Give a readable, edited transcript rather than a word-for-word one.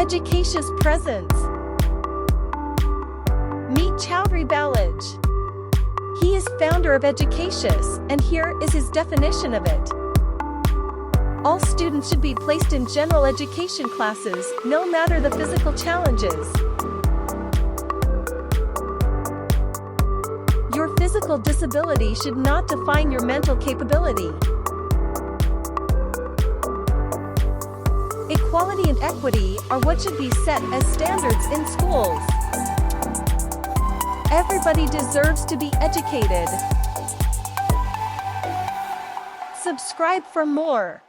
Educatious presence. Meet Chowdhury Ballaj. He is founder of Educatious, and here is his definition of it. All students should be placed in general education classes, no matter the physical challenges. Your physical disability should not define your mental capability. Equality and equity are what should be set as standards in schools. Everybody deserves to be educated. Subscribe for more.